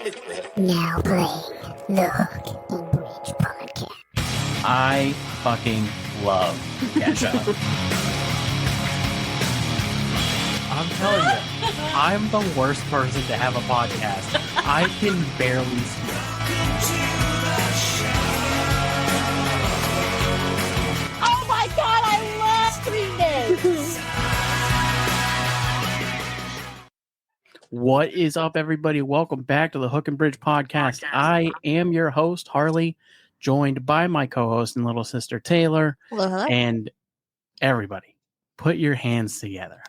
Now playing the Hook and Bridge podcast. I fucking love Kesha. I'm telling you, I'm the worst person to have a podcast. I can barely speak. Oh my god, I love Green Day! What is up, everybody? Welcome back to the Hook and Bridge podcast. I am your host, Harley, joined by my co-host and little sister, Taylor. Hello. And everybody, put your hands together.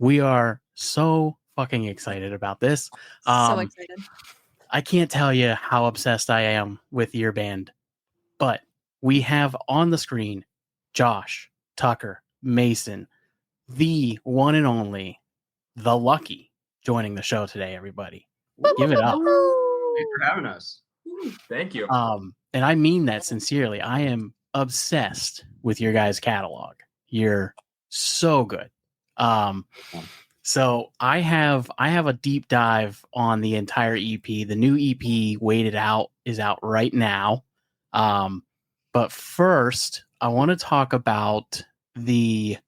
We are so fucking excited about this. So excited. I can't tell you how obsessed I am with your band, but we have on the screen Josh, Tucker, Mason, the one and only, the Lucky, joining the show today, everybody. Give it up. Thanks for having us. Thank you. And I mean that sincerely. I am obsessed with your guys' catalog. You're so good. So I have a deep dive on the entire EP. The new EP, Wait It Out, is out right now. But first, I want to talk about the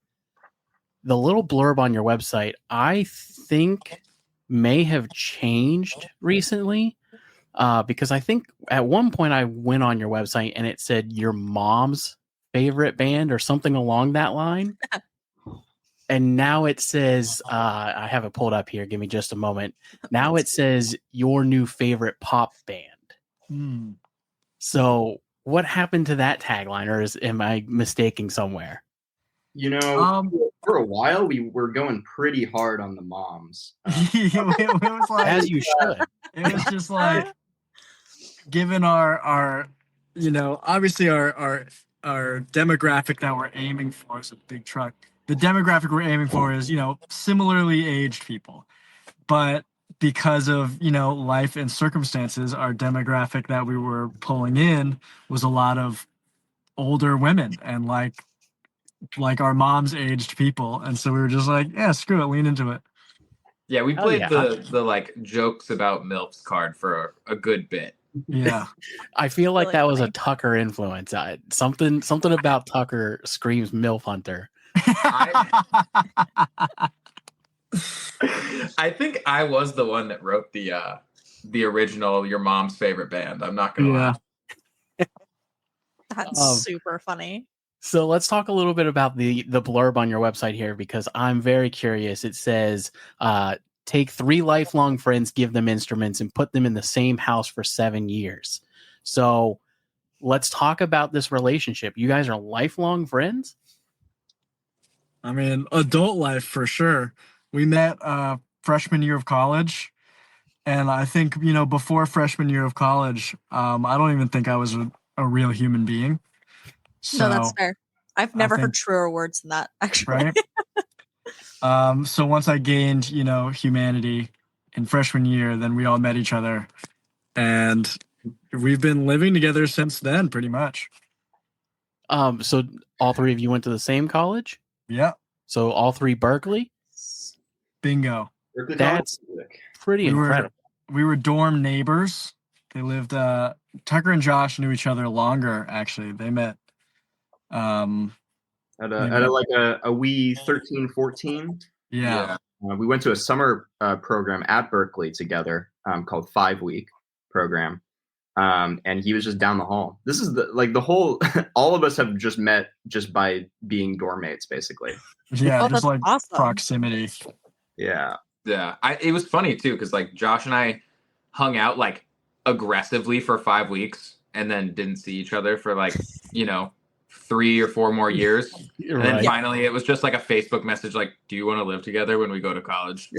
little blurb on your website. I think may have changed recently, because I think at one point I went on your website and it said your mom's favorite band or something along that line. And now it says, I have it pulled up here. Give me just a moment. Now it says your new favorite pop band. So what happened to that tagline, or am I mistaking somewhere? You know, for a while we were going pretty hard on the moms. it was like, As you should. It was just like, given our obviously our demographic that we're aiming for is a big truck. The demographic we're aiming for is, similarly aged people. But because of, life and circumstances, our demographic that we were pulling in was a lot of older women and like our mom's aged people. And so we were just like, yeah, screw it, lean into it. Yeah, we played the like jokes about MILFs card for a good bit. Yeah. I feel like Really that was a funny. Tucker influence. Something about Tucker screams MILF Hunter. I think I was the one that wrote the original Your Mom's Favorite Band. I'm not gonna lie. That's super funny. So let's talk a little bit about the blurb on your website here, because I'm very curious. It says, take 3 lifelong friends, give them instruments, and put them in the same house for 7 years. So let's talk about this relationship. You guys are lifelong friends? I mean, adult life for sure. We met freshman year of college. And I think, before freshman year of college, I don't even think I was a real human being. So, No, that's fair. I've never think- heard truer words than that, actually. right? So once I gained, humanity in freshman year, then we all met each other. And we've been living together since then, pretty much. So all 3 of you went to the same college? Yeah. So all 3 Berkeley? Bingo. That's pretty incredible. We were dorm neighbors. They lived, Tucker and Josh knew each other longer, actually. They met At a wee 13, 14. Yeah. We went to a summer program at Berkeley together called 5-week program. And he was just down the hall. This is the whole, all of us have just met just by being dorm mates, basically. Yeah, Oh, just that's like awesome. proximity. Yeah. Yeah, it was funny too because like Josh and I hung out like aggressively for 5 weeks and then didn't see each other for like 3 or 4 more years. And then finally it was just like a Facebook message like, do you want to live together when we go to college?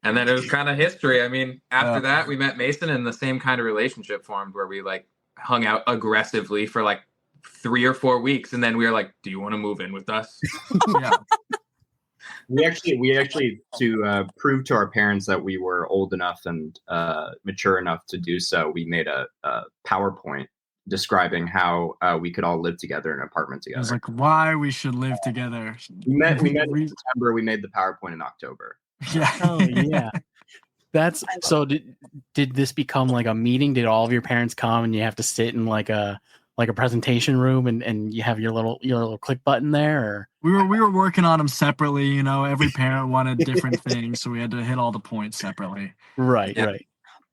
And then it was kind of history. I mean, after that we met Mason and the same kind of relationship formed where we like hung out aggressively for like 3 or 4 weeks and then we were like, do you want to move in with us? Yeah. We actually to prove to our parents that we were old enough and mature enough to do so, we made a PowerPoint describing how we could all live together in an apartment It was together. like why we should live together. We met in September. We made the PowerPoint in October. Yeah. Oh, yeah. That's so. Did this become like a meeting? Did all of your parents come and you have to sit in like a presentation room and you have your little click button there? Or? We were working on them separately. You know, every parent wanted different things, so we had to hit all the points separately. Right, Yeah. right.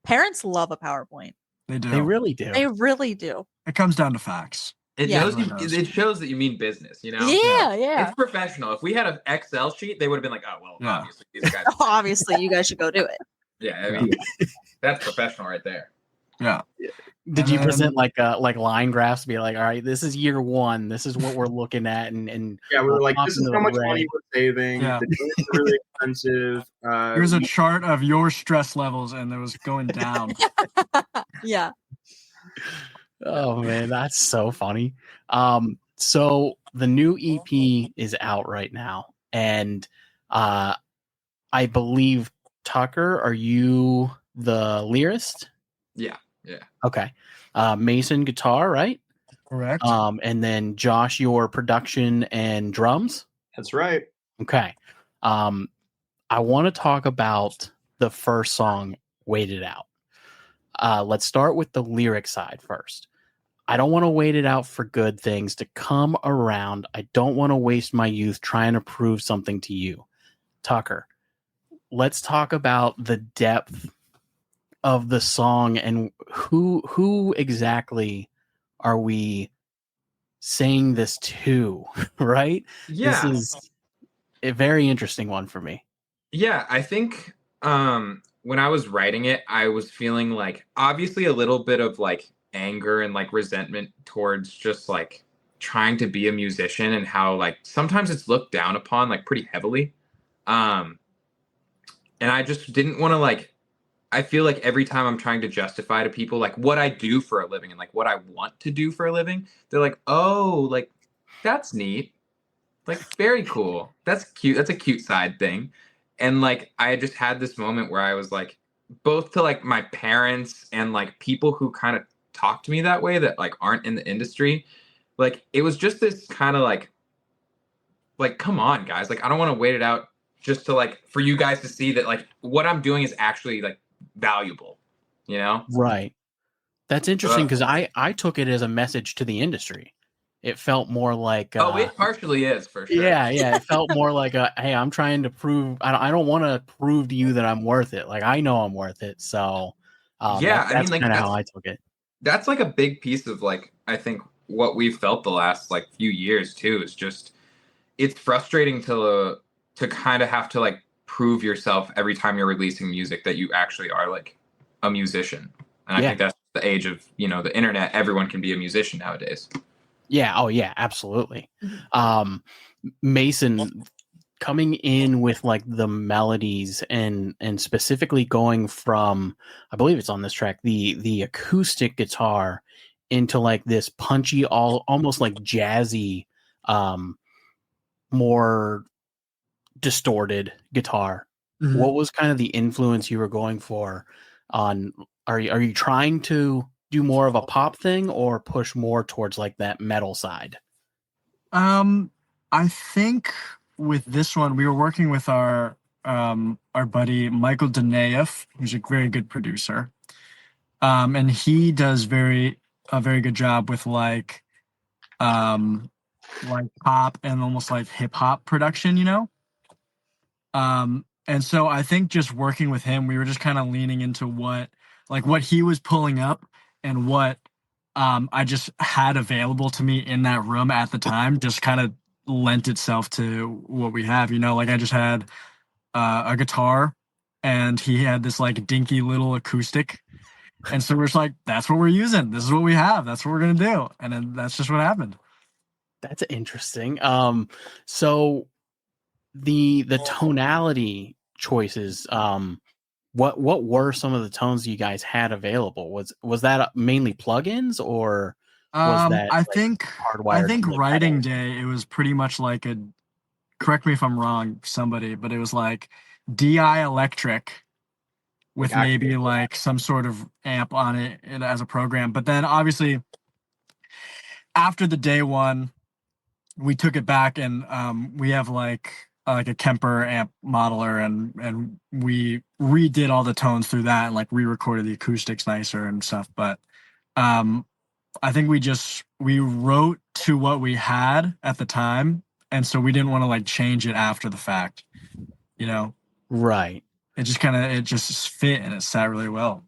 Parents love a PowerPoint. They do. They really do. They really do. It comes down to facts. It Yeah. knows you, Everyone knows. it shows that you mean business, you know? Yeah. It's professional. If we had an Excel sheet, they would have been like, oh, well, Yeah. obviously these guys. Obviously, you guys should go do it. Yeah, I mean, that's professional right there. Yeah. Did you present like line graphs? Be like, all right, this is year one. This is what we're looking at, and Yeah, we were like, pop this is into how the much red. money we're saving. Yeah. The drinks are really expensive. Here's a chart of your stress levels, and it was going down. Yeah. Oh man, that's so funny. So the new EP is out right now, and I believe Tucker, are you the lyrist? Yeah. Okay. Mason guitar, right? Correct. And then Josh, your production and drums. That's right. Okay. I want to talk about the first song, Wait It Out. Let's start with the lyric side first. I don't want to wait it out for good things to come around. I don't want to waste my youth trying to prove something to you. Tucker, let's talk about the depth of the song and who exactly are we saying this to, right? Yeah. This is a very interesting one for me. Yeah, I think when I was writing it, I was feeling like obviously a little bit of like anger and like resentment towards just like trying to be a musician and how like sometimes it's looked down upon like pretty heavily. And I just didn't want to like, I feel like every time I'm trying to justify to people like what I do for a living and like what I want to do for a living, they're like, oh, like that's neat. Like very cool. That's cute. That's a cute side thing. And like I just had this moment where I was like, both to like my parents and like people who kind of talk to me that way that like aren't in the industry, like it was just this kind of like come on guys, like I don't want to wait it out just to like for you guys to see that like what I'm doing is actually like valuable, you know? Right. That's interesting because I took it as a message to the industry. It felt more like oh, it partially is for sure. Yeah, it felt more like hey, I'm trying to prove. I don't want to prove to you that I'm worth it. Like I know I'm worth it. So yeah, that's like kind of how I took it. That's like a big piece of like I think what we've felt the last like few years too is just it's frustrating to kind of have to like prove yourself every time you're releasing music that you actually are like a musician. And I think that's the age of, you know, the internet. Everyone can be a musician nowadays. Yeah. Oh yeah, absolutely. Mason coming in with like the melodies and specifically going from, I believe it's on this track, the acoustic guitar into like this punchy, almost like jazzy, more distorted guitar. Mhm. What was kind of the influence you were going for on, are you trying to do more of a pop thing or push more towards like that metal side? I think with this one, we were working with our buddy Michael Danaeff, who's a very good producer. And he does a very good job with like pop and almost like hip hop production, you know? And so I think just working with him, we were just kind of leaning into what he was pulling up and what I just had available to me in that room at the time, just kind of lent itself to what we have, you know? Like I just had a guitar and he had this like dinky little acoustic. And so we're just like, that's what we're using. This is what we have. That's what we're going to do. And then that's just what happened. That's interesting. So the tonality choices, what were some of the tones you guys had available? Was that mainly plugins or was that I like, think hardwired? writing day, it was pretty much like correct me if I'm wrong, somebody, but it was like DI electric with maybe like some sort of amp on it as a program. But then obviously after the day one, we took it back and we have like like a Kemper amp modeler, and we redid all the tones through that and like re-recorded the acoustics nicer and stuff. But I think we wrote to what we had at the time, and so we didn't want to like change it after the fact. You know, Right. it just fit and it sat really well.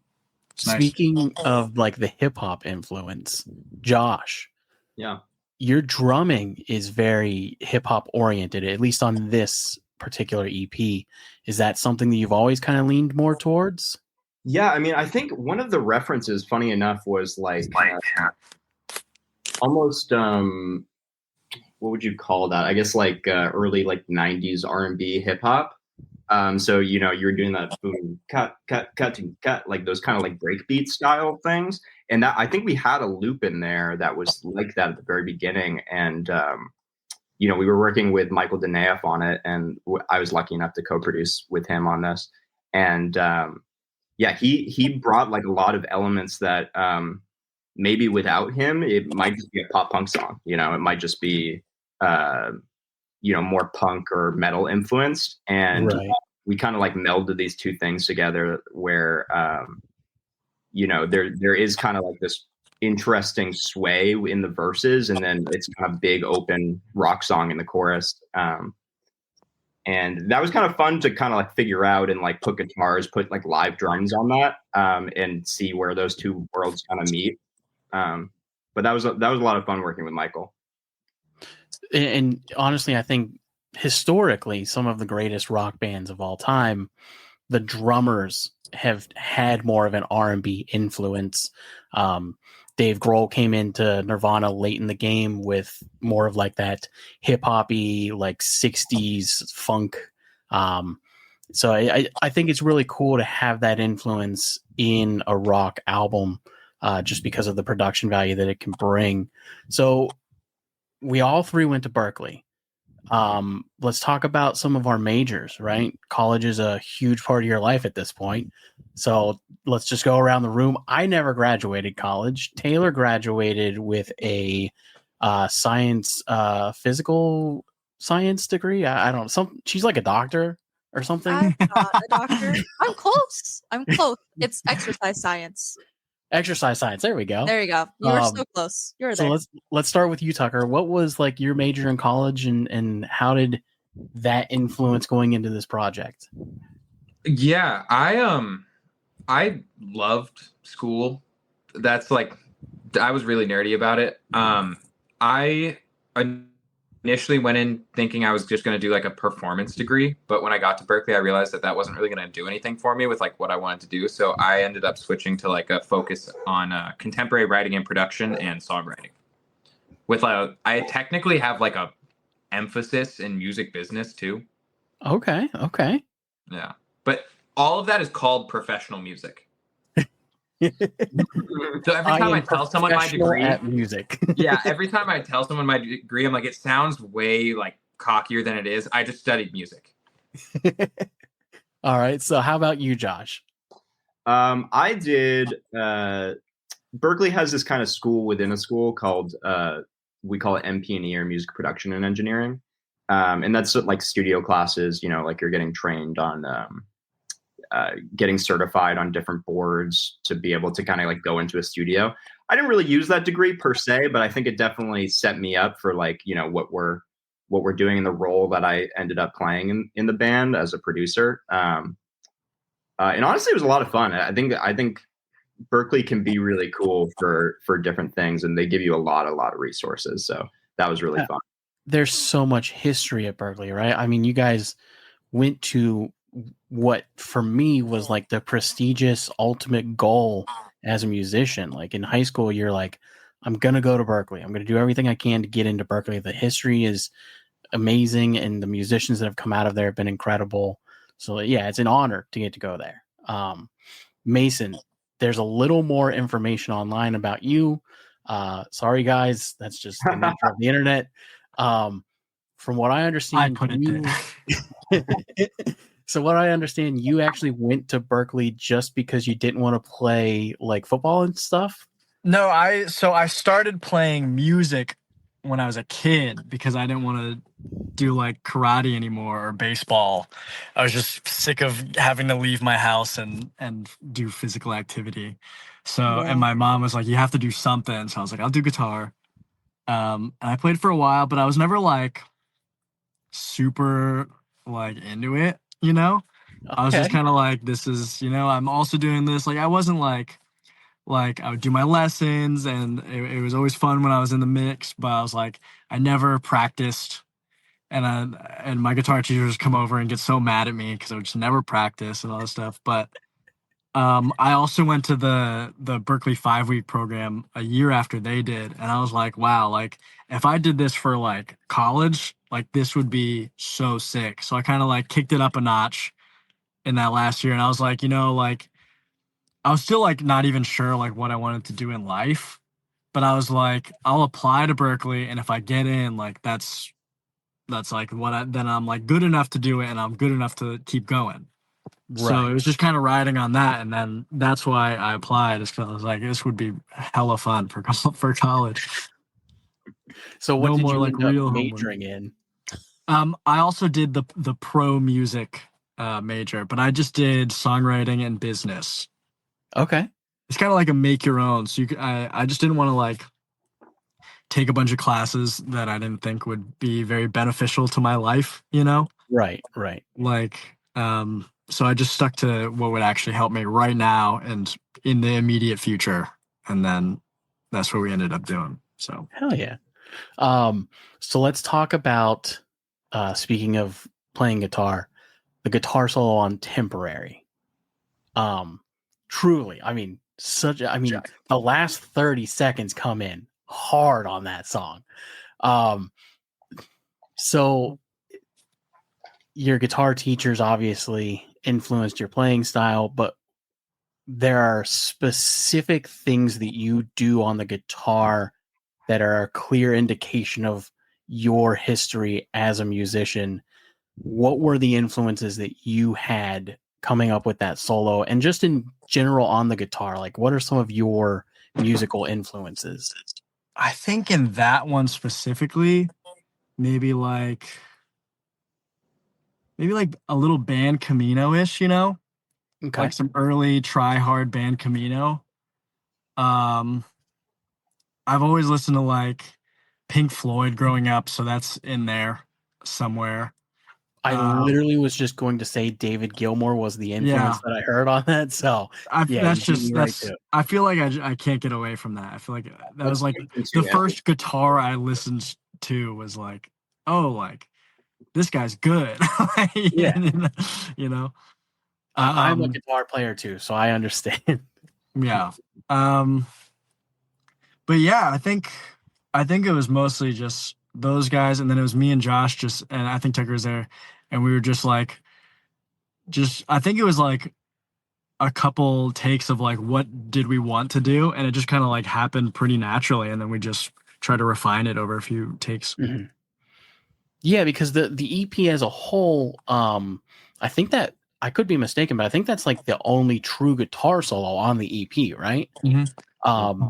It's nice. Speaking of like the hip hop influence, Josh, Yeah. your drumming is very hip hop oriented, at least on this particular EP. Is that something that you've always kind of leaned more towards? Yeah, I mean, I think one of the references, funny enough, was like almost what would you call that? I guess like early like 90s R&B hip hop. So you know, you're doing that boom, cut, like those kind of like breakbeat style things. And that I think we had a loop in there that was like that at the very beginning. And you know, we were working with Michael Denaeff on it, and I was lucky enough to co-produce with him on this. And yeah, he brought like a lot of elements that maybe without him, it might just be a pop punk song. You know, it might just be you know, more punk or metal influenced. And Right. we kind of like melded these two things together where you know, there is kind of like this interesting sway in the verses, and then it's kind of big open rock song in the chorus. And that was kind of fun to kind of like figure out and like put guitars, put like live drums on that, and see where those two worlds kind of meet. But that was a lot of fun working with Michael. And honestly, I think historically, some of the greatest rock bands of all time, the drummers have had more of an R&B influence. Dave Grohl came into Nirvana late in the game with more of like that hip hoppy, like 60s funk. So I think it's really cool to have that influence in a rock album, just because of the production value that it can bring. So we all three went to Berkeley. Let's talk about some of our majors, right? College is a huge part of your life at this point. So let's just go around the room. I never graduated college. Taylor graduated with a physical science degree. I don't know. She's like a doctor or something. I'm not a doctor. I'm close. It's exercise science. Exercise science. There we go. There you go. You were so close. You were So there. let's start with you, Tucker. What was like your major in college, and how did that influence going into this project? Yeah, I loved school. That's like, I was really nerdy about it. I initially went in thinking I was just going to do like a performance degree, but when I got to Berkeley, I realized that wasn't really going to do anything for me with like what I wanted to do. So I ended up switching to like a focus on contemporary writing and production and songwriting. I technically have like a emphasis in music business too. Okay. Yeah, but all of that is called professional music. So every time I tell someone my degree at music. Yeah, every time I tell someone my degree, I'm like, it sounds way like cockier than it is. I just studied music. All right. So how about you, Josh? I did. Berkeley has this kind of school within a school called we call it MP&E, or music production and engineering, and that's like studio classes. You know, like you're getting trained on. Getting certified on different boards to be able to kind of like go into a studio. I didn't really use that degree per se, but I think it definitely set me up for like, you know, what we're doing in the role that I ended up playing in the band as a producer. And honestly, it was a lot of fun. I think Berkeley can be really cool for different things, and they give you a lot of resources. So that was really fun. There's so much history at Berkeley, right? I mean, you guys went to what for me was like the prestigious ultimate goal as a musician. Like in high school, you're like, I'm going to go to Berkeley. I'm going to do everything I can to get into Berkeley. The history is amazing, and the musicians that have come out of there have been incredible. So yeah, it's an honor to get to go there. Mason, there's a little more information online about you. Sorry guys, that's just the nature of the internet. From what I understand, I put it there. So what I understand, you actually went to Berkeley just because you didn't want to play like football and stuff? No, I started playing music when I was a kid because I didn't want to do like karate anymore or baseball. I was just sick of having to leave my house and do physical activity. So, and my mom was like, "You have to do something." So I was like, "I'll do guitar." And I played for a while, but I was never like super like into it, you know? I was just Okay. kind of like, this is, I'm also doing this. Like I wasn't like I would do my lessons and it was always fun when I was in the mix, but I was like, I never practiced. And my guitar teachers come over and get so mad at me because I would just never practice and all this stuff. But I also went to the Berkeley 5-week program a year after they did, and I was like, wow, like if I did this for like college, like this would be so sick. So I kind of like kicked it up a notch in that last year, and I was like, like I was still like not even sure like what I wanted to do in life, but I was like, I'll apply to Berkeley, and if I get in, like that's like then I'm like good enough to do it, and I'm good enough to keep going. So it Right. was just kind of riding on that, and then that's why I applied. Is because I was like, this would be hella fun for for college. So what No did more you like end up real homework. majoring in? I also did the pro music major, but I just did songwriting and business. Okay. It's kind of like a make your own. So I just didn't want to like take a bunch of classes that I didn't think would be very beneficial to my life. Right. Right. Like so I just stuck to what would actually help me right now and in the immediate future, and then that's what we ended up doing. So Hell yeah. So let's talk about speaking of playing guitar, the guitar solo on Temporary. Truly, I mean, the last 30 seconds come in hard on that song. So your guitar teachers obviously influenced your playing style, but there are specific things that you do on the guitar that are a clear indication of your history as a musician. What were the influences that you had coming up with that solo, and just in general on the guitar? Like, what are some of your musical influences? I think in that one specifically, maybe like a little band Camino-ish, Okay. like some early try hard band Camino. Um, I've always listened to like Pink Floyd growing up, so that's in there somewhere. I literally was just going to say David Gilmour was the influence Yeah, that I heard on that. So yeah, you beat me right to it. I feel like I can't get away from that. I feel like that was like Since the you have- first guitar I listened to was like, oh, like this guy's good. Yeah. you know. I'm a guitar player too, so I understand. Yeah. But yeah, I think it was mostly just those guys, and then it was me and Josh just, and I think Tucker was there, and we were just like, I think it was like a couple takes of like what did we want to do, and it just kind of like happened pretty naturally, and then we just tried to refine it over a few takes. Mm-hmm. Yeah, because the EP as a whole, I think that I could be mistaken, but I think that's like the only true guitar solo on the EP, right? Mm-hmm.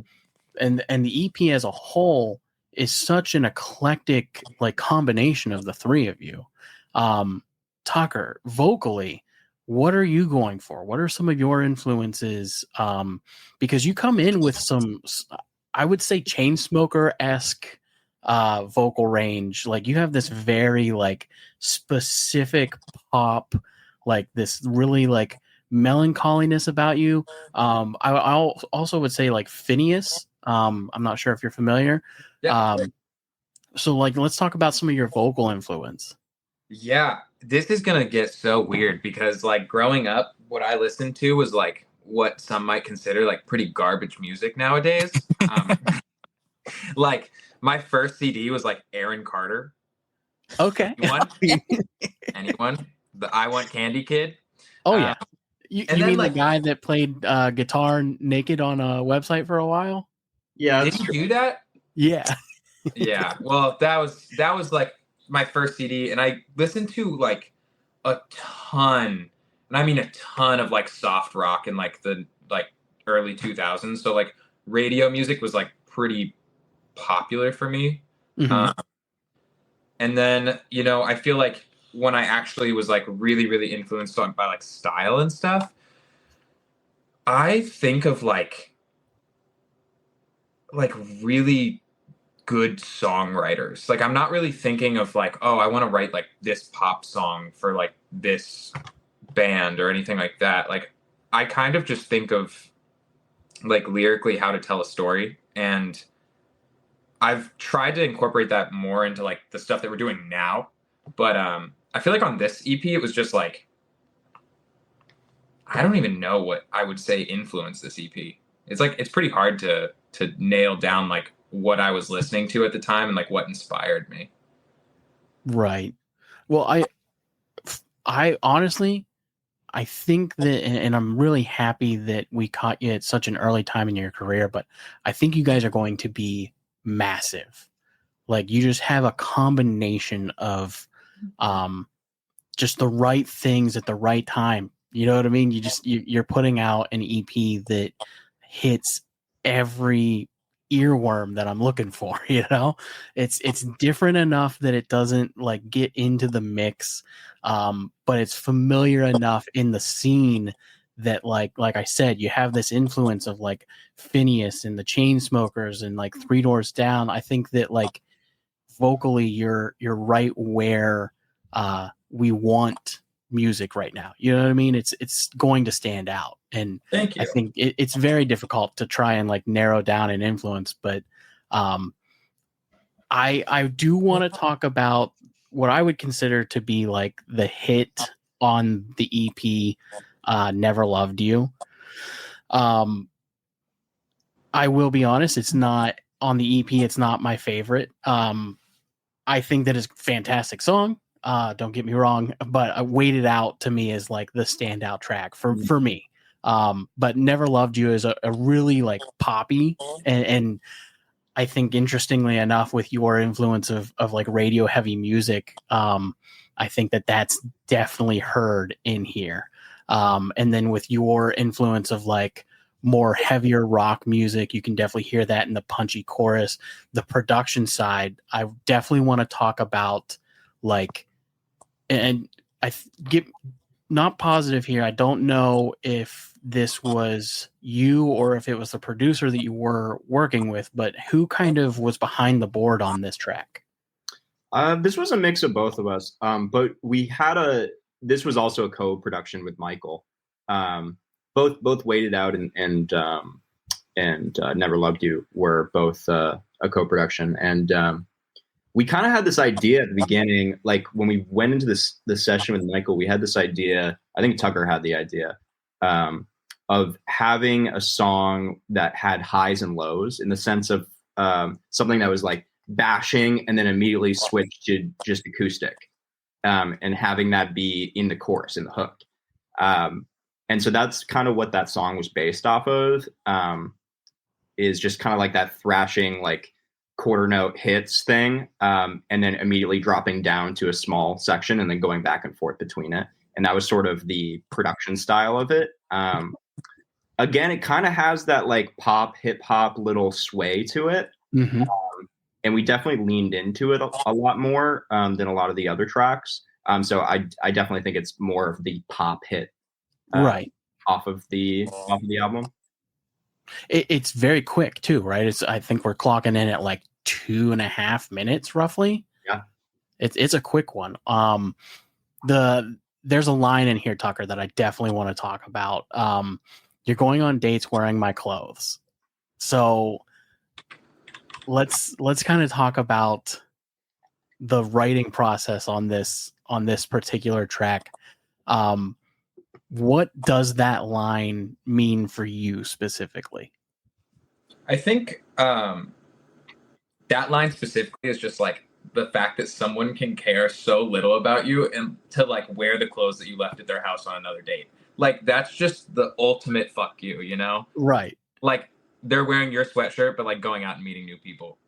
And the EP as a whole is such an eclectic like combination of the three of you. Tucker, vocally, what are you going for? What are some of your influences? Because you come in with some, I would say, Chainsmoker-esque vocal range. Like you have this very like specific pop, like this really like melancholiness about you. I also would say like Phineas. I'm not sure if you're familiar. Yeah. So like let's talk about some of your vocal influence. Yeah, this is gonna get so weird because like growing up, what I listened to was like what some might consider like pretty garbage music nowadays. Like my first CD was like Aaron Carter. Okay. Anyone? The I Want Candy Kid. Oh yeah. You and then, mean like, the guy that played guitar naked on a website for a while? Yeah, Did that's he true. do that? Yeah. Yeah. Well, that was like my first CD, and I listened to like a ton, and I mean a ton of like soft rock in like the like early 2000s. So like radio music was like pretty popular for me. Mhm. And then, you know, I feel like when I actually was like really, really influenced by like style and stuff, I think of like really good songwriters. Like I'm not really thinking of like, oh, I want to write like this pop song for like this band or anything like that. Like I kind of just think of like lyrically how to tell a story, and I've tried to incorporate that more into like the stuff that we're doing now. But I feel like on this EP it was just like I don't even know what I would say influenced this EP. It's like it's pretty hard to nail down like what I was listening to at the time and like what inspired me. Right. Well, I honestly, I think that, and I'm really happy that we caught you at such an early time in your career, but I think you guys are going to be massive. Like you just have a combination of just the right things at the right time. You know what I mean? You're putting out an EP that hits every earworm that I'm looking for, you know? It's different enough that it doesn't like get into the mix, but it's familiar enough in the scene that like I said, you have this influence of like Phineas and the Chainsmokers and like Three Doors Down. I think that like vocally you're right where we want music right now. You know what I mean? It's going to stand out, and Thank you. I think it's very difficult to try and like narrow down an influence. But I do want to talk about what I would consider to be like the hit on the EP, "Never Loved You." I will be honest; it's not on the EP. It's not my favorite. I think that is a fantastic song. Don't get me wrong, but Wait It Out to me is like the standout track for me. But Never Loved You is a really like poppy and I think interestingly enough with your influence of like radio heavy music, I think that that's definitely heard in here. And then with your influence of like more heavier rock music, you can definitely hear that in the punchy chorus. The production side, I definitely want to talk about like, and I get not positive here. I don't know if this was you or if it was the producer that you were working with, but who kind of was behind the board on this track? This was a mix of both of us, but this was also a co-production with Michael. Both Wait It Out and Never Loved You were both a co-production, and we kind of had this idea at the beginning, like when we went into this session with Michael, we had this idea. I think Tucker had the idea of having a song that had highs and lows, in the sense of something that was like bashing and then immediately switched to just acoustic, and having that be in the chorus, in the hook. And so that's kind of what that song was based off of, is just kind of like that thrashing, like quarter note hits thing, and then immediately dropping down to a small section and then going back and forth between it. And that was sort of the production style of it. Again, it kind of has that like pop, hip hop little sway to it. Mm-hmm. And we definitely leaned into it a lot more than a lot of the other tracks. So I definitely think it's more of the pop hit right off of the album. It's very quick too, right? I think we're clocking in at like 2.5 minutes roughly. Yeah. It's a quick one. There's a line in here, Tucker, that I definitely want to talk about. You're going on dates wearing my clothes. So let's kind of talk about the writing process on this particular track. What does that line mean for you specifically? I think that line specifically is just like the fact that someone can care so little about you and to like wear the clothes that you left at their house on another date. Like that's just the ultimate fuck you, you know? Right. Like they're wearing your sweatshirt, but like going out and meeting new people.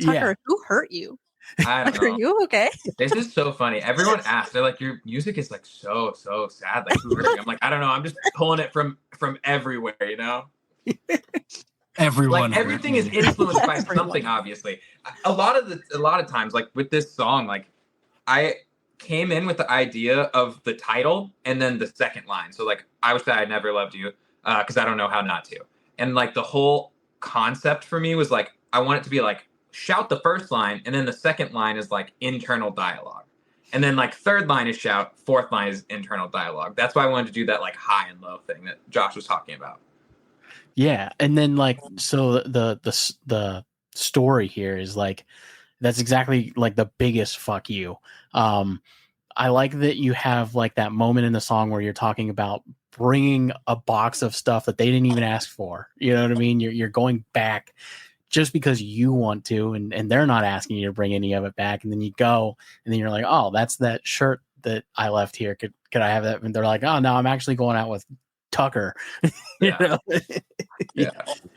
Tucker, who hurt you? I don't Are know. you okay? This is so funny. Everyone asks, they're like, your music is like so sad. Like who hurt you? I'm like, I don't know. I'm just pulling it from everywhere, you know? everyone. Like everything is influenced by something, obviously. A lot of times, like with this song, like I came in with the idea of the title and then the second line. So like, I wish that I never loved you, because I don't know how not to. And like the whole concept for me was like, I want it to be like, shout the first line, and then the second line is like internal dialogue. And then like third line is shout, fourth line is internal dialogue. That's why I wanted to do that like high and low thing that Josh was talking about. Yeah, and then like so the story here is like that's exactly like the biggest fuck you. I like that you have like that moment in the song where you're talking about bringing a box of stuff that they didn't even ask for. You know what I mean? You're going back just because you want to, and they're not asking you to bring any of it back. And then you go, and then you're like, oh, that's that shirt that I left here. Could I have that? And they're like, oh no, I'm actually going out with Tucker. You know? Yeah.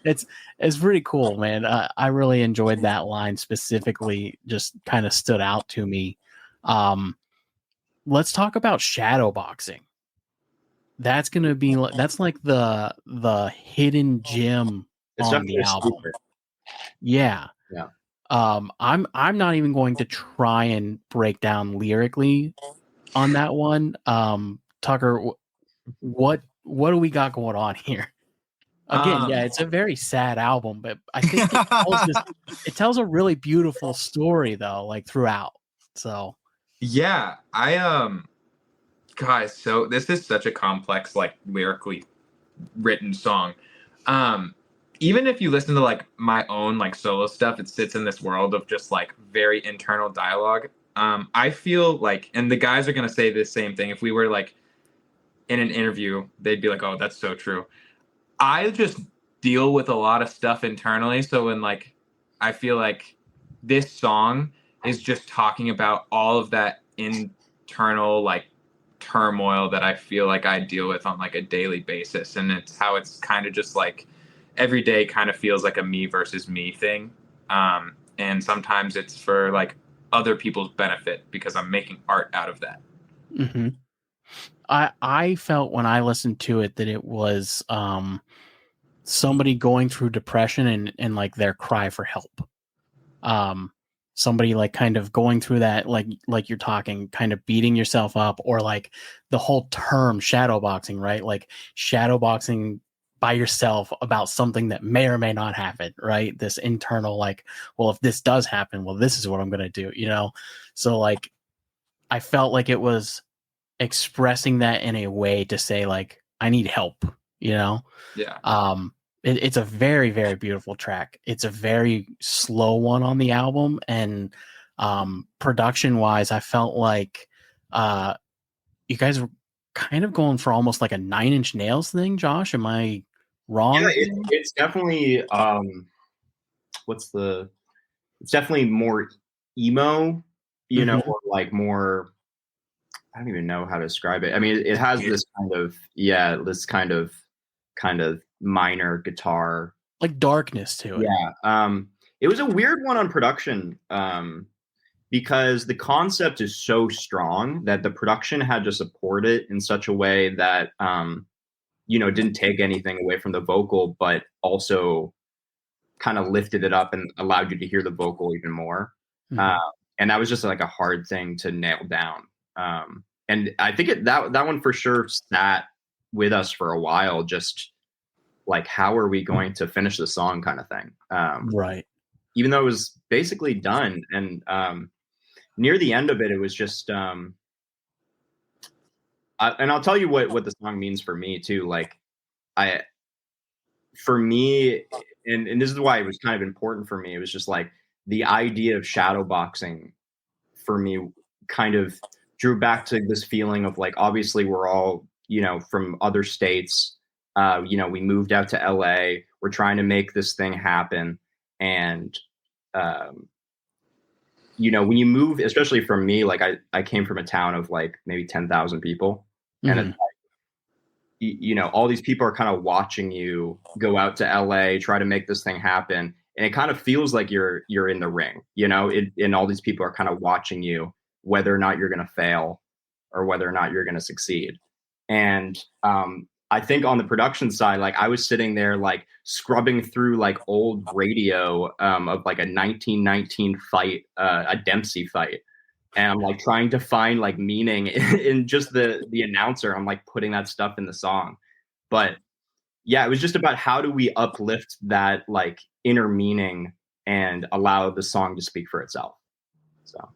It's pretty cool, man. I really enjoyed that line specifically. Just kind of stood out to me. Let's talk about shadow boxing. That's gonna be that's like the hidden gem It's on the definitely a album. secret. Yeah. Yeah. I'm not even going to try and break down lyrically on that one. Tucker, what do we got going on here? Again, yeah, it's a very sad album, but I think it tells a really beautiful story though, like throughout. So Yeah, guys, so this is such a complex, like lyrically written song. Even if you listen to like my own like solo stuff, it sits in this world of just like very internal dialogue. I feel like, and the guys are gonna say the same thing. If we were like in an interview, they'd be like, "Oh, that's so true." I just deal with a lot of stuff internally. So when like, I feel like this song is just talking about all of that internal like turmoil that I feel like I deal with on like a daily basis. And it's how it's kind of just like every day kind of feels like a me versus me thing. And sometimes it's for like other people's benefit because I'm making art out of that. mm-hmm. I felt when I listened to it that it was somebody going through depression and like their cry for help. Somebody like kind of going through that, like you're talking, kind of beating yourself up, or like the whole term shadow boxing, right? Like shadow boxing by yourself about something that may or may not happen, right? This internal, like, well, if this does happen, well, this is what I'm going to do, you know? So like, I felt like it was expressing that in a way to say like, I need help, you know? Yeah. It's a very, very beautiful track. It's a very slow one on the album, and production wise, I felt like you guys were kind of going for almost like a 9 Inch Nails thing. Josh, am I wrong? Yeah, it's definitely it's definitely more emo, you know, or like more, I don't even know how to describe it. I mean, it has this kind of minor guitar, like darkness to it. Yeah. It was a weird one on production, because the concept is so strong that the production had to support it in such a way that you know, didn't take anything away from the vocal, but also kind of lifted it up and allowed you to hear the vocal even more. And that was just like a hard thing to nail down. And I think that one for sure sat with us for a while, just like, how are we going to finish the song kind of thing. Right. Even though it was basically done. And near the end of it, it was just, and I'll tell you what the song means for me too. Like for me, and this is why it was kind of important for me. It was just like the idea of shadow boxing for me kind of drew back to this feeling of like, obviously we're all, you know, from other states. You know, we moved out to LA. We're trying to make this thing happen. And, you know, when you move, especially from me, like I came from a town of like maybe 10,000 people. And it's like, you know, all these people are kind of watching you go out to LA, try to make this thing happen. And it kind of feels like you're in the ring, you know, and all these people are kind of watching you, whether or not you're going to fail or whether or not you're going to succeed. And I think on the production side, like I was sitting there like scrubbing through like old radio of like a 1919 fight, a Dempsey fight. And I'm like trying to find like meaning in just the announcer. I'm like putting that stuff in the song. But yeah, it was just about how do we uplift that like inner meaning and allow the song to speak for itself. So.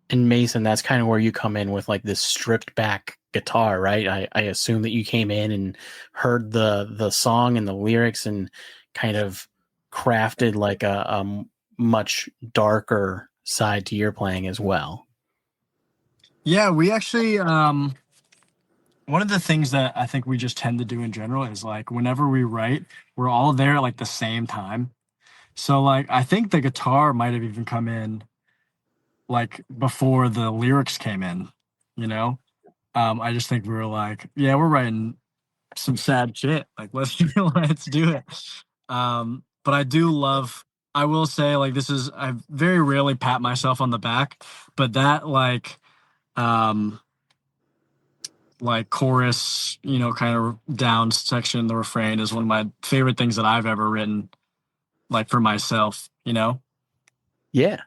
And Mason, that's kind of where you come in with like this stripped back guitar, right? I assume that you came in and heard the song and the lyrics and kind of crafted like a much darker side to your playing as well. Yeah, we actually one of the things that I think we just tend to do in general is like whenever we write, we're all there at like the same time. So like I think the guitar might have even come in like before the lyrics came in, you know? I just think we were like, yeah, we're writing some sad shit. Like let's do it. But I will say like I very rarely pat myself on the back, but that like chorus, kind of down section, the refrain is one of my favorite things that I've ever written, like for myself, Yeah.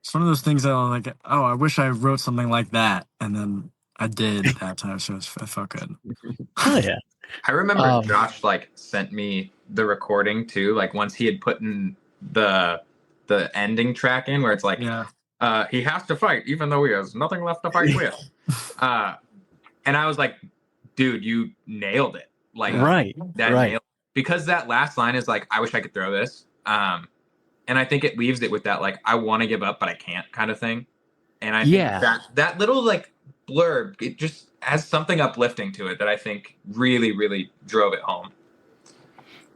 It's one of those things that I'm like, oh, I wish I wrote something like that. And then I did that time. So it felt good. Oh yeah. I remember Josh like sent me the recording too. Like once he had put in the ending track in where it's like, he has to fight even though he has nothing left to fight with. And I was like, dude, you nailed it. Like, right. Nailed, because that last line is like, I wish I could throw this. And I think it leaves it with that, like, I want to give up, but I can't kind of thing. And I think that little like blurb, it just has something uplifting to it that I think really, really drove it home.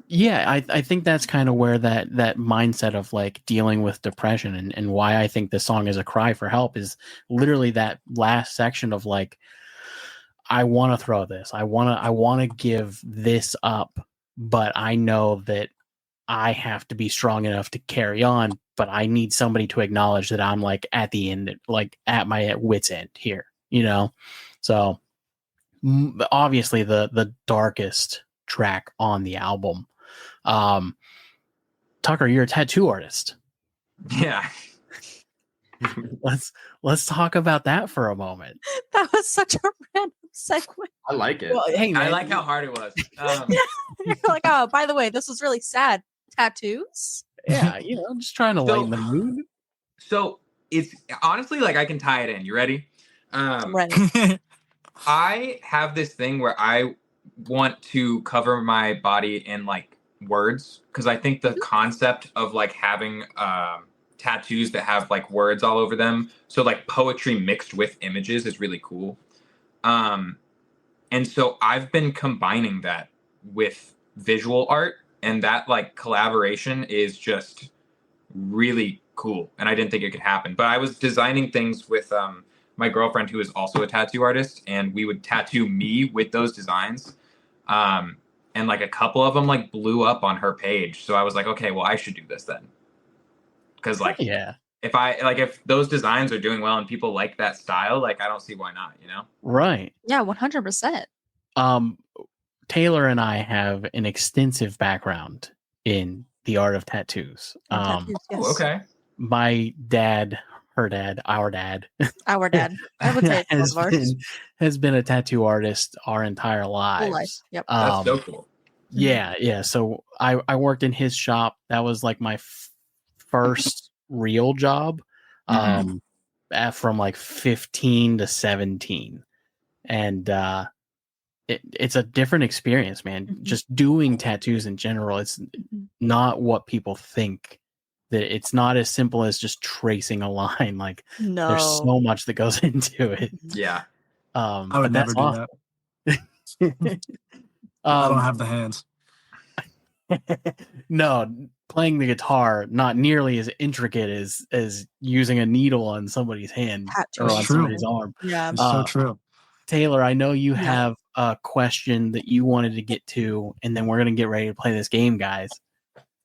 Yeah, I think that's kind of where that mindset of like dealing with depression and why I think the song is a cry for help is literally that last section of like, I want to throw this. I want to give this up, but I know that I have to be strong enough to carry on, but I need somebody to acknowledge that I'm like at the end, like at my wit's end here, So obviously the darkest track on the album. Tucker, you're a tattoo artist. Yeah. Let's talk about that for a moment. That was such a random segue. I like it. Well, hey, man, I like how hard it was. You're like, oh, by the way, this was really sad. Tattoos? Yeah, I'm just trying to lighten the mood. So it's honestly like I can tie it in. You ready? I'm ready. I have this thing where I want to cover my body in like words because I think the concept of like having tattoos that have like words all over them, so like poetry mixed with images, is really cool. And so I've been combining that with visual art, and that like collaboration is just really cool. And I didn't think it could happen, but I was designing things with my girlfriend who is also a tattoo artist, and we would tattoo me with those designs. And like a couple of them like blew up on her page. So I was like, okay, well I should do this then. Cause like, if those designs are doing well and people like that style, like I don't see why not, Right. Yeah, 100%. Taylor and I have an extensive background in the art of tattoos. Tattoos, yes. Okay. My dad, her dad, our dad. Our dad. I would say it's both of ours. Has been a tattoo artist our entire lives. Whole life. Yep. That's so cool. Yeah. So I worked in his shop. That was like my first real job from like 15 to 17. And it's a different experience, man. Just doing tattoos in general, it's not what people think. That it's not as simple as just tracing a line. Like there's so much that goes into it. Yeah. I would never do that. I don't have the hands. No, playing the guitar not nearly as intricate as using a needle on somebody's hand or on somebody's arm. Yeah, it's so true. Taylor, I know you have a question that you wanted to get to, and then we're gonna get ready to play this game, guys.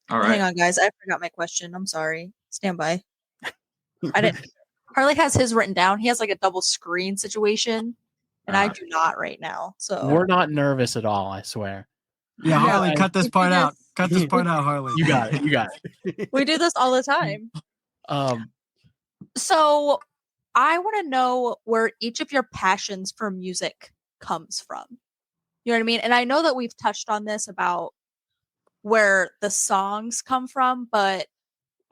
All right. Hang on, guys. I forgot my question. I'm sorry. Stand by. I didn't. Harley has his written down. He has like a double screen situation, and I do not right now. So We're not nervous at all, I swear. Yeah, Harley, cut this we part do out. this- Cut this part out, Harley. You got it. You got it. We do this all the time. Um, So I want to know where each of your passions for music comes from. You know what I mean? And I know that we've touched on this about where the songs come from, but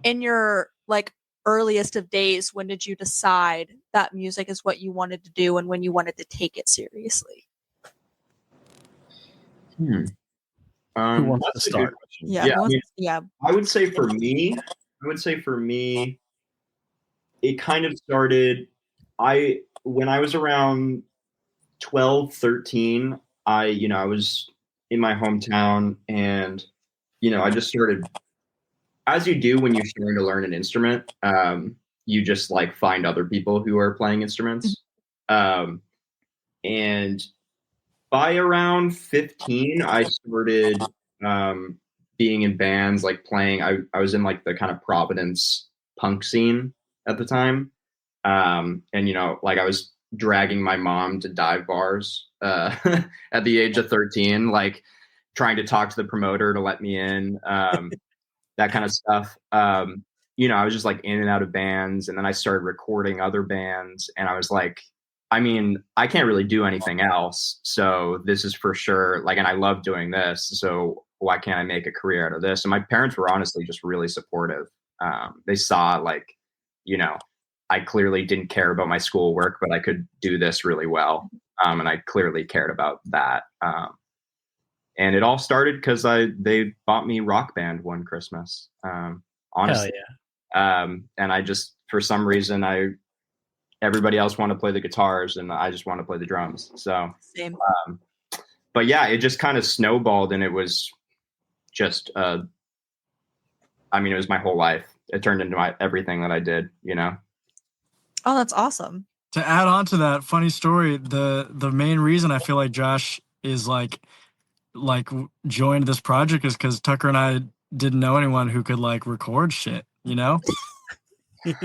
in your like earliest of days, when did you decide that music is what you wanted to do and when you wanted to take it seriously? Who wants That's to a good start? question. Yeah, Yeah, who I wants- mean, yeah. I would say for me, it kind of started. When I was around 12, 13, I was in my hometown, and I just started, as you do when you're starting to learn an instrument. You just like find other people who are playing instruments, and by around 15, I started being in bands, like playing. I was in like the kind of Providence punk scene at the time. And like I was dragging my mom to dive bars at the age of 13, like trying to talk to the promoter to let me in, that kind of stuff. I was just like in and out of bands, and then I started recording other bands, and I was like, I mean, I can't really do anything else, so this is for sure. Like, and I love doing this, so why can't I make a career out of this? And my parents were honestly just really supportive. They saw like, I clearly didn't care about my schoolwork, but I could do this really well, and I clearly cared about that. And it all started because they bought me Rock Band one Christmas. Honestly, Hell yeah. and I just, for some reason, everybody else wanted to play the guitars, and I just want to play the drums. So, Same. but yeah, it just kind of snowballed, and it was just, it was my whole life. It turned into everything that I did, Oh, that's awesome. To add on to that funny story, the main reason I feel like Josh is like joined this project is because Tucker and I didn't know anyone who could like record shit,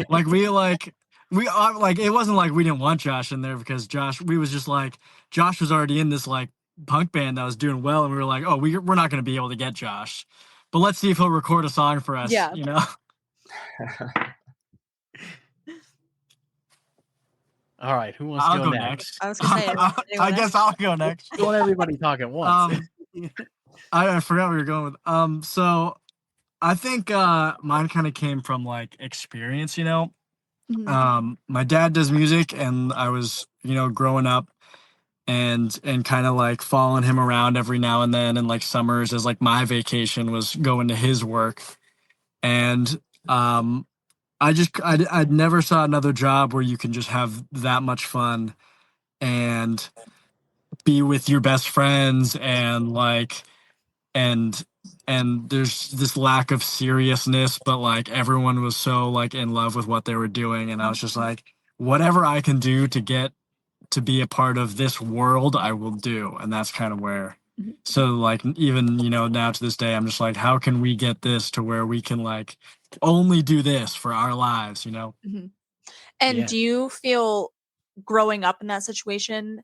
like we it wasn't like we didn't want Josh in there because Josh was already in this like punk band that was doing well, and we were like, oh, we're not going to be able to get Josh, but let's see if he'll record a song for us. Yeah. All right, who wants I'll to go next? next. I was gonna say, anyone I else? guess I'll go next. Don't want everybody talk at once. I forgot where you're going with. So I think mine kind of came from like experience, Mhm. My dad does music, and I was, growing up and kind of like following him around every now and then, and like summers as like my vacation was going to his work. And I never saw another job where you can just have that much fun and be with your best friends and like and there's this lack of seriousness, but like everyone was so like in love with what they were doing, and I was just like, whatever I can do to get to be a part of this world, I will do. And that's kind of where, so like even now to this day, I'm just like, how can we get this to where we can like only do this for our lives? And Yeah. do you feel growing up in that situation,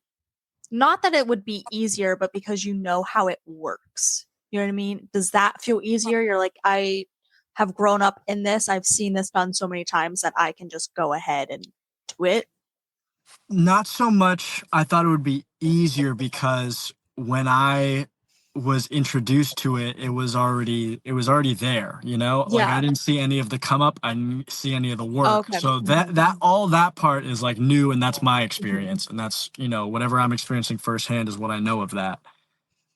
not that it would be easier, but because you know how it works? You know what I mean? Does that feel easier? You're like, I have grown up in this. I've seen this done so many times that I can just go ahead and do it. Not so much. I thought it would be easier because when I was introduced to it, it was already there, Like Yeah. I didn't see any of the come up, I didn't see any of the work. Okay. So that part is like new, and that's my experience. And that's, whatever I'm experiencing firsthand is what I know of that.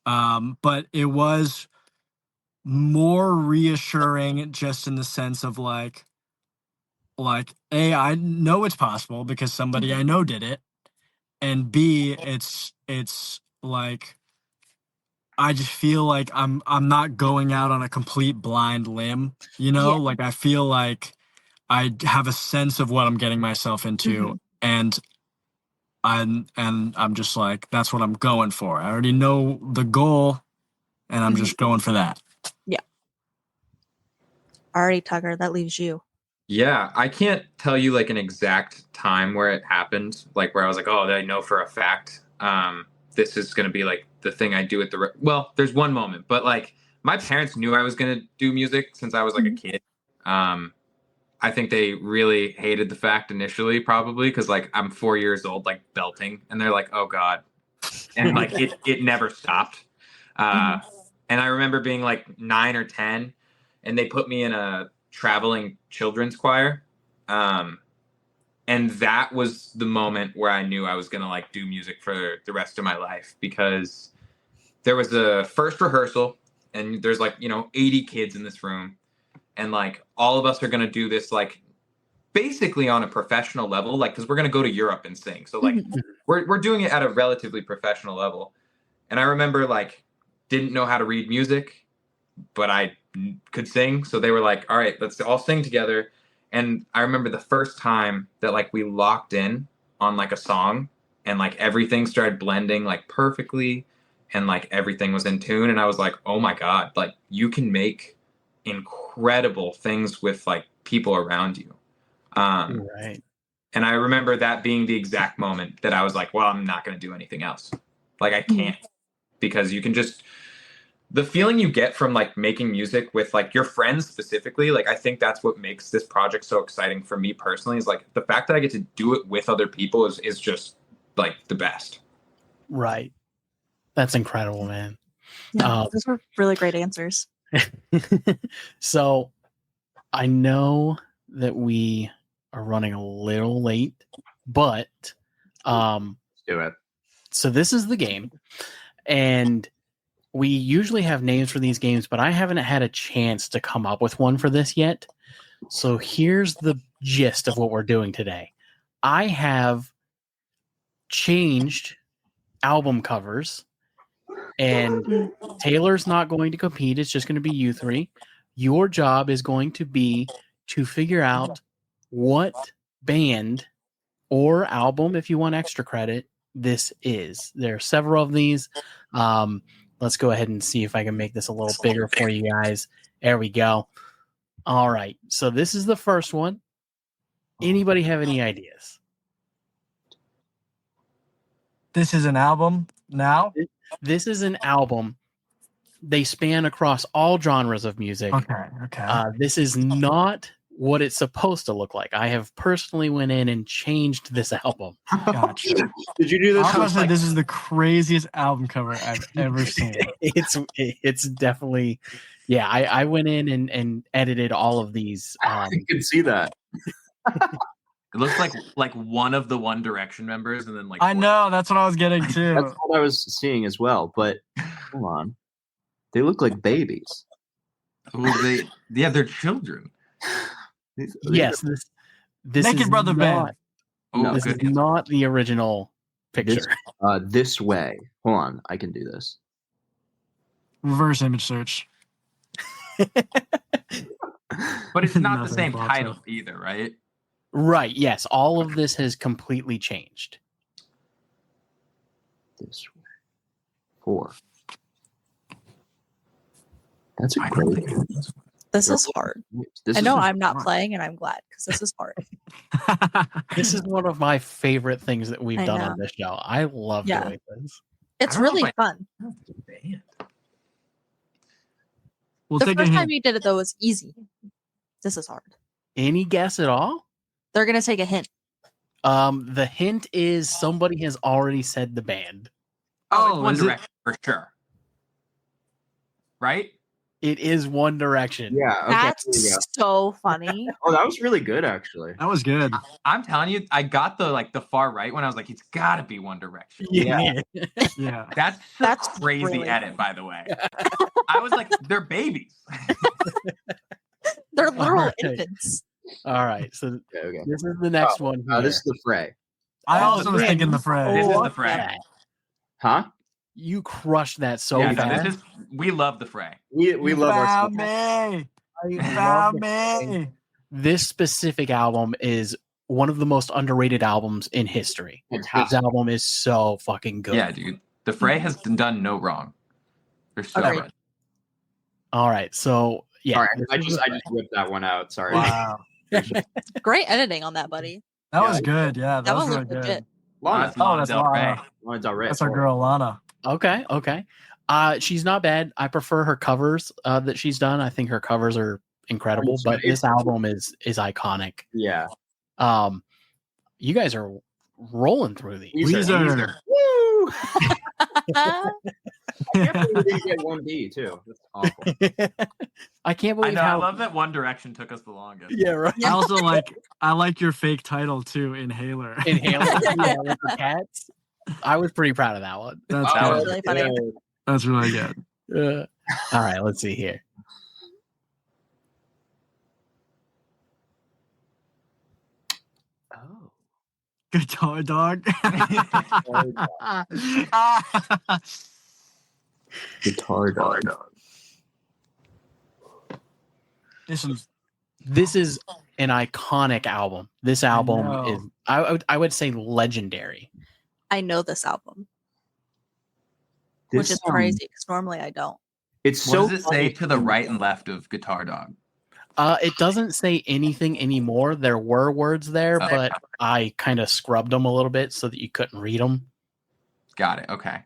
But it was more reassuring just in the sense of like A, I know it's possible because somebody I know did it. And B, it's like I just feel like I'm not going out on a complete blind limb, Yeah. Like I feel like I have a sense of what I'm getting myself into, and I'm just like, that's what I'm going for. I already know the goal, and I'm just going for that. Alrighty, Tucker, that leaves you. Yeah, I can't tell you like an exact time where it happened, like where I was like, oh, I know for a fact this is going to be like the thing I do at the well, there's one moment, but like my parents knew I was going to do music since I was like a kid. I think they really hated the fact initially, probably because like I'm 4 years old, like belting, and they're like, oh God. And like it never stopped. And I remember being like 9 or 10, and they put me in a traveling children's choir. And that was the moment where I knew I was going to like do music for the rest of my life, because there was a first rehearsal and there's like, 80 kids in this room. And like all of us are going to do this like basically on a professional level, like because we're going to go to Europe and sing. So like we're doing it at a relatively professional level. And I remember like didn't know how to read music, but I could sing. So they were like, all right, let's all sing together. And I remember the first time that like we locked in on like a song and like everything started blending like perfectly and like everything was in tune. And I was like, oh my God, like you can make incredible things with like people around you. Right. And I remember that being the exact moment that I was like, well, I'm not going to do anything else. Like I can't, because you can just, the feeling you get from like making music with like your friends specifically, like I think that's what makes this project so exciting for me personally, is like the fact that I get to do it with other people is just like the best. Right. That's incredible, man. Yeah, those were really great answers. So I know that we are running a little late, but Let's do it. so this is the game, and we usually have names for these games, but I haven't had a chance to come up with one for this yet. So here's the gist of what we're doing today. I have changed album covers, and Taylor's not going to compete. It's just going to be you three. Your job is going to be to figure out what band or album, if you want extra credit, this is. There are several of these. Let's go ahead and see if I can make this a little bigger for you guys. There we go. All right. So this is the first one. Anybody have any ideas? This is an album now? This is an album. They span across all genres of music. Okay. This is not what it's supposed to look like. I have personally went in and changed this album. Gotcha. Did you do this? I was like, this is the craziest album cover I've ever seen. It's definitely, yeah. I went in and edited all of these. You can see that. It looks like one of the One Direction members, and then like I know, that's what I was getting too. That's what I was seeing as well. But hold on, they look like babies. well, they're children. Yes, this Naked is Brother Band. Oh, this is not the original picture. This way. Hold on, I can do this. Reverse image search. But it's not the Nothing same pops title up. either, right? Right. Yes. All of this has completely changed. This way. 4. That's a great. This is hard. This I know is I'm not fun. playing, and I'm glad because this is hard. This is one of my favorite things that we've I done know. on this show. I love Yeah. doing this. It's I don't know really if I- fun. We'll The take a first time hint. you did it though was easy. This is hard. Any guess at all? They're gonna take a hint. The hint is somebody has already said the band. Oh, it's Oh, One is it- Direction for sure. Right? It is One Direction. Yeah. Okay. That's there you go. so funny. Oh, that was really good, actually. That was good. I'm telling you, I got the far right when I was like, it's got to be One Direction. Yeah. Yeah. That's That's crazy really edit, by the way. I was like, they're babies. They're literal Alright. infants. All right. So Okay. this is the next one. Here. This is the fray. I Oh, also was man. thinking the phrase. This is Oh, the fray. yeah. Huh? You crushed that so Yeah, fast. no, we love the fray. We love our found stuff. me. I Found love me. This specific album is one of the most underrated albums in history. This Fantastic. album is so fucking good. Yeah, dude. The fray has done no wrong. They're so Agreed. good. All right. So yeah. All right. this I is just the- whipped that one out. Sorry. Wow. Great editing on that, buddy. That Yeah, was good. Yeah, that That was one really looked legit. good. Lana. That's Lana that's Del Rey. Lana. Lana Del Rey. That's our girl Lana. Okay. She's not bad. I prefer her covers that she's done. I think her covers are incredible, but this album is iconic. Yeah. You guys are rolling through these. Weezer. Woo! Uh, I can't believe we didn't get 1B too. That's awful. I can't I believe know. I how. love that One Direction took us the longest. Yeah, right. I also like your fake title too, Inhaler. Inhaler with the cats. I was pretty proud of that one. That's That good. was really funny. That's really good. All right, let's see here. Oh. Guitar Dog. Guitar Dog. This This is an iconic album. This album know. is I would say legendary. I know this album, which is crazy because normally I don't. It's What so does it say to the right and left of Guitar Dog? It doesn't say anything anymore. There were words there, Okay. but I kind of scrubbed them a little bit so that you couldn't read them. Got it. Okay.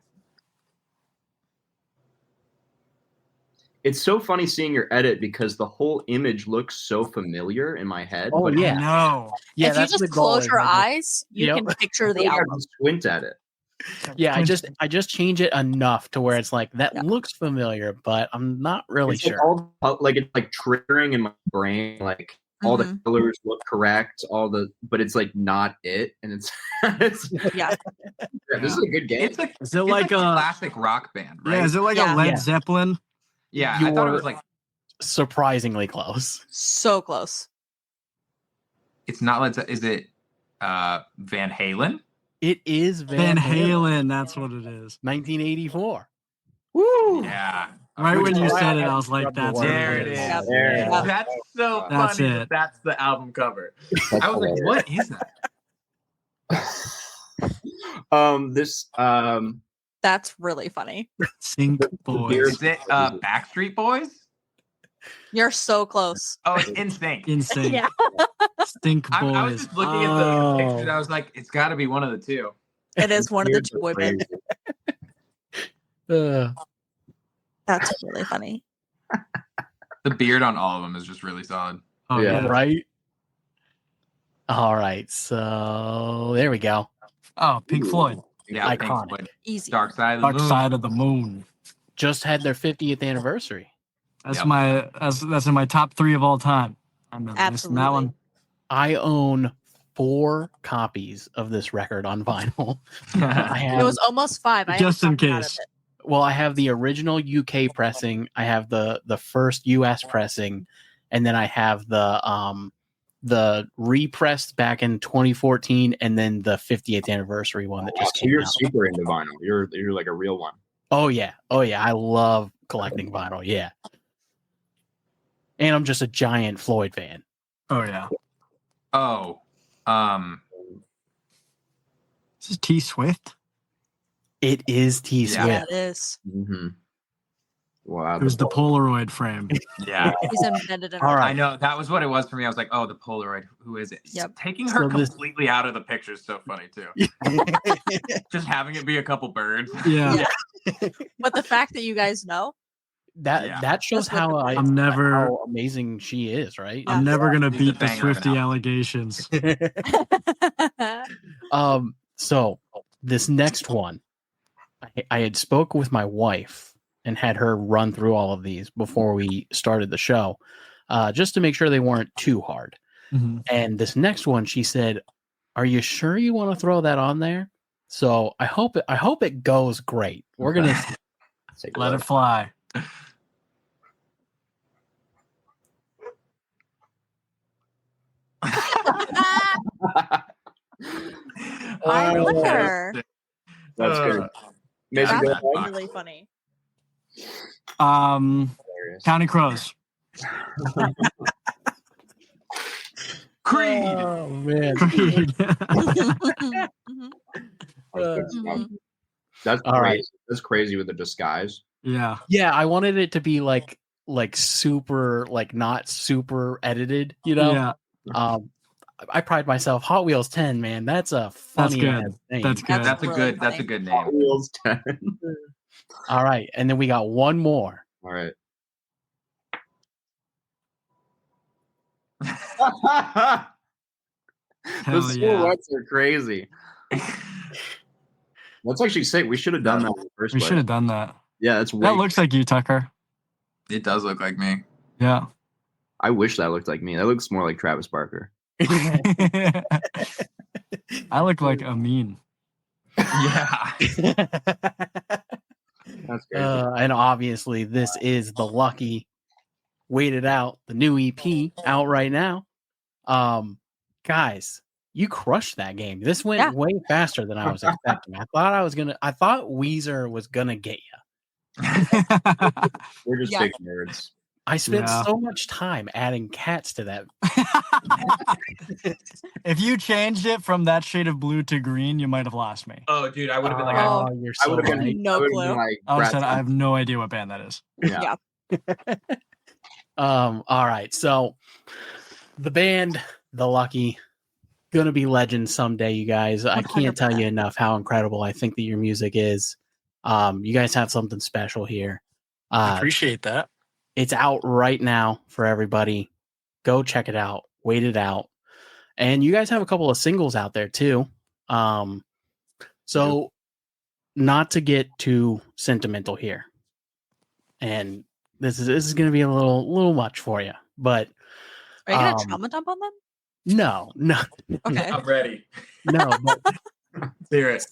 It's so funny seeing your edit because the whole image looks so familiar in my head. Oh, but yeah. No. Yeah, if you that's just the goal, close is your like- eyes, you Yep. can picture I the think I album. just squint at it. Yeah, I just change it enough to where it's like that Yeah. looks familiar, but I'm not really It's like sure. it's like triggering in my brain. Like all the Mhm. colors look correct. But it's like not it, and it's, Yeah. yeah, this is a good game. It's a Is it like a classic rock band, right? yeah? Is it like Yeah. a Led Yeah. Zeppelin? Yeah, I thought it was You're- like Surprisingly close. So close. it's not Led Zeppelin. Is it Van Halen? It is Van Halen. That's what it is. 1984. Woo! Yeah. Right when you Which is why said I it, had I was to like, scrub the "That's word. what There it it is." is. Yep. There. Yep. That's so That's funny. it. That's the album cover. I was like, what is that? This That's really funny. Sink The Boys. beard- Is it Backstreet Boys? You're so close. Oh, it's In Sync. In Sync. Yeah. Stink Boys. I was just looking at the picture and I was like, it's got to be one of the two. It is one of the beards two are boy bands. crazy. That's really funny. The beard on all of them is just really solid. Oh, Yeah. yeah. Right? All right. So there we go. Oh, Pink Floyd. Yeah, Pink Iconic. Floyd. Easy. Dark Side of the Dark Moon. Side of the Moon. Just had their 50th anniversary. That's Yep. that's in my top 3 of all time. I'm missing Absolutely. that one. I own 4 copies of this record on vinyl. I It have, was almost 5. I Just in haven't gotten out of case. it. well, I have the original UK pressing. I have the first US pressing, and then I have the repressed back in 2014, and then the 50th anniversary one that Wow, just so came you're out. super into vinyl. You're like a real one. Oh yeah. I love collecting vinyl. Yeah, and I'm just a giant Floyd fan. Oh yeah. Oh, This is T Swift. It is T Yeah. Swift. Yeah, it is. Mm-hmm. Wow. It was the Polaroid frame. yeah. He's embedded in All our right. I know that was what it was for me. I was like, oh, the Polaroid. Who is it? Yep. Taking her So this- completely out of the picture is so funny too. Just having it be a couple birds. Yeah. Yeah. But the fact that you guys know, That Yeah. that shows That's what how it I'm never how amazing she is, right? I'm never gonna He's a beat the banger Swifty now. allegations. So this next one, I had spoke with my wife and had her run through all of these before we started the show, just to make sure they weren't too hard. Mhm. And this next one, she said, "Are you sure you want to throw that on there?" So I hope it goes great. We're gonna Take a Let look. it fly. I Oh, look her. That's good. Mason, That's go ahead. really funny. Hilarious. Counting Crows. Creed. Oh man! Creed. Mhm. That's good stuff. Mhm. That's All right. crazy. That's crazy with the disguise. Yeah. Yeah, I wanted it to be like super, like not super edited, you know. Yeah. I pride myself. Hot Wheels 10, man. That's a funny good. ass name. That's good. That's a really good. That's a funny. good Hot name. Wheels 10. All right, and then we got one more. All right. Hell The yeah. silhouettes are crazy. That's actually sick. We should have done that in the first We place. should have done that. Yeah, that's way. That looks like you, Tucker. It does look like me. Yeah. I wish that looked like me. That looks more like Travis Barker. I look like Amin. Yeah. That's crazy. And obviously, this is the Lucky Waited Out, the new EP out right now. Guys, you crushed that game. This went way faster than I was expecting. I thought Weezer was gonna get you. We're just Yeah. big nerds. I spent Yeah. so much time adding cats to that. If you changed it from that shade of blue to green, you might have lost me. Oh, dude, I would have been like, Oh. You're I so would have been. right. No I would've clue. been like. I Brad said I Pitt. have no idea what band that is. Yeah. All right. So the band, the Lucky, gonna be legends someday, you guys. I can't tell 100%. you enough how incredible I think that your music is. You guys have something special here. Appreciate that. It's out right now for everybody. Go check it out. Wait it out. And you guys have a couple of singles out there too. So not to get too sentimental here. And this is going to be a little much for you, but Are you gonna trauma dump on them? no, Okay. I'm ready. no. But Hear it.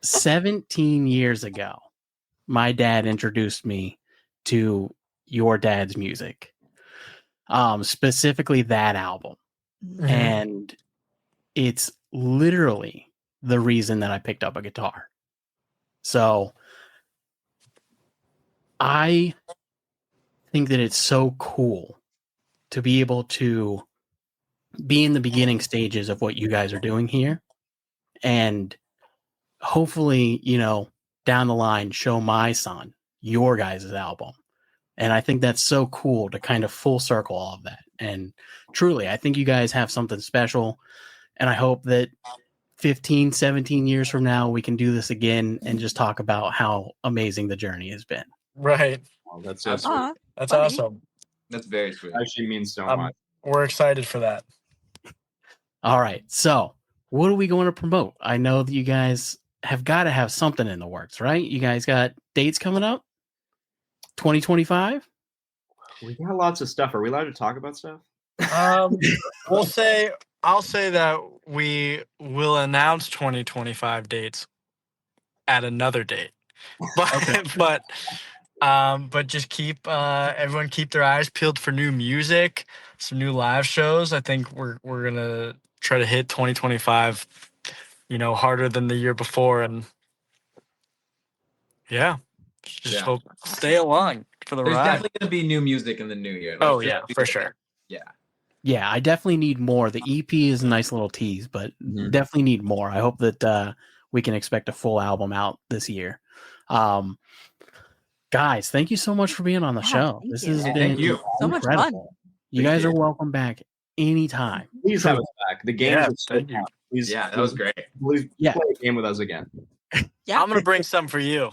17 years ago, my dad introduced me to your dad's music, specifically that album. Mhm. And it's literally the reason that I picked up a guitar. So I think that it's so cool to be able to be in the beginning stages of what you guys are doing here, and hopefully, down the line, show my son your guys' album. And I think that's so cool to kind of full circle all of that. And truly, I think you guys have something special. And I hope that 15, 17 years from now, we can do this again and just talk about how amazing the journey has been. Right. Oh, that's so sweet. Aw, That's Funny. awesome. That's very sweet. Actually means so Um, much. We're excited for that. All right. So what are we going to promote? I know that you guys have got to have something in the works, right? You guys got dates coming up? 2025? We got lots of stuff. Are we allowed to talk about stuff? I'll say that we will announce 2025 dates at another date. But just keep everyone keep their eyes peeled for new music, some new live shows. I think we're gonna try to hit 2025, harder than the year before, and just hope stay along for the There's ride. definitely going to be new music in the new year. Oh Let's just yeah, be for clear. sure. Yeah, I definitely need more. The EP is a nice little tease, but definitely need more. I hope that we can expect a full album out this year. Guys, thank you so much for being on the show. thank This you. has Hey, been thank you. So much incredible. You guys are welcome back anytime. Please have us back. The games Yeah, are so thank you. fun. Please, Yeah, that was great. Please Yeah. play a game with us again. Yeah. I'm gonna bring some for you.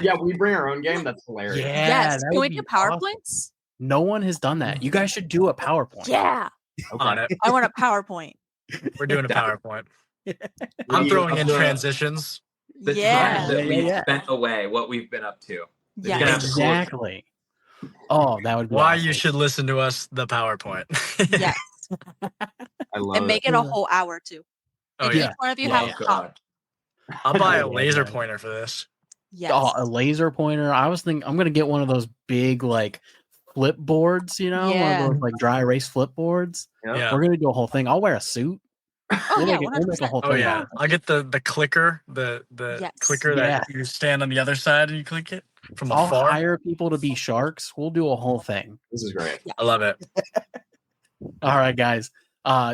Yeah, we bring our own game. That's hilarious. Yes. that Can would we do be awesome. PowerPoints? No one has done that. You guys should do a PowerPoint. Yeah. Okay. On it. I want a PowerPoint. We're doing a PowerPoint. We I'm need- throwing in transitions. The Yeah. time that we Yeah. spent away, what we've been up to. Yeah. Yeah. Exactly. Oh, that would be Why awesome. you should listen to us, the PowerPoint. Yes. I love And make it a Yeah. whole hour too. Oh If yeah. each one of you Yeah, have yeah. a top. I'll buy a Yeah, laser yeah. pointer for this. Yes. Oh, a laser pointer. I was thinking I'm gonna get one of those big like flip boards, one Yeah. of those like dry erase flip boards. Yeah. We're gonna do a whole thing. I'll wear a suit. Oh We'll yeah, make it- we'll make a 100%. whole Oh thing. yeah. I'll get the clicker, the Yes. clicker that you stand on the other side and you click it from I'll afar. hire people to be sharks. We'll do a whole thing. This is great. I love it. All right, guys.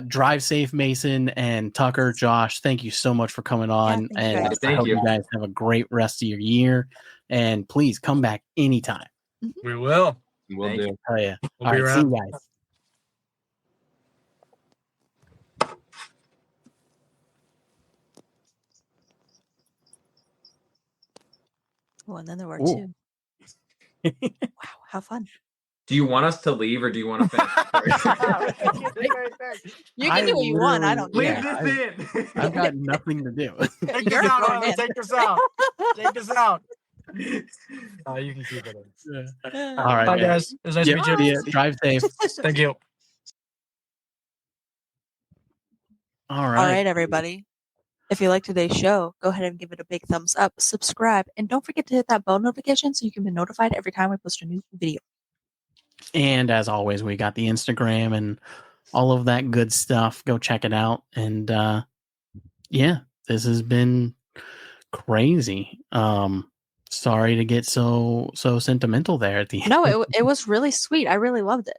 Drive safe, Mason and Tucker, Josh. Thank you so much for coming on, thank you, and guys. I Thank hope you. you guys have a great rest of your year. And please come back anytime. We will. We'll Thank do. Hell yeah! We'll All be right, see around. you guys. Oh, and then there were Ooh. 2. Wow, how fun. Do you want us to leave or do you want to finish the story? You can do what you want. I don't Leave care. this in. I've got nothing to do. Take You're this out, going Harley. in. Take this out. Take this out. Oh, you can keep it in. All right, Bye, man. guys. It was nice Yeah, to meet you. see ya. Drive safe. Thank you. All All right. right, everybody. If you like today's show, go ahead and give it a big thumbs up, subscribe, and don't forget to hit that bell notification so you can be notified every time we post a new video. And as always, we got the Instagram and all of that good stuff. Go check it out. And yeah, this has been crazy. Sorry to get so sentimental there at the end. No, it was really sweet. I really loved it.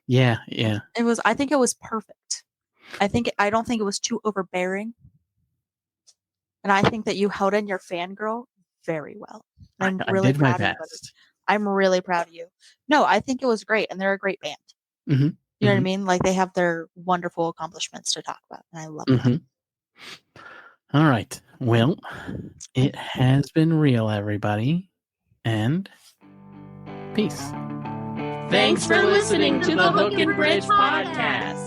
Yeah. I think it was perfect. I don't think it was too overbearing. And I think that you held in your fangirl very well. And I'm really I did my proud of you. best. I'm really proud of you. No, I think it was great, and they're a great band. Mhm. You know what I mean? Like, they have their wonderful accomplishments to talk about, and I love that. All right. Well, it has been real, everybody. And peace. Thanks for listening to the Hook and Bridge podcast.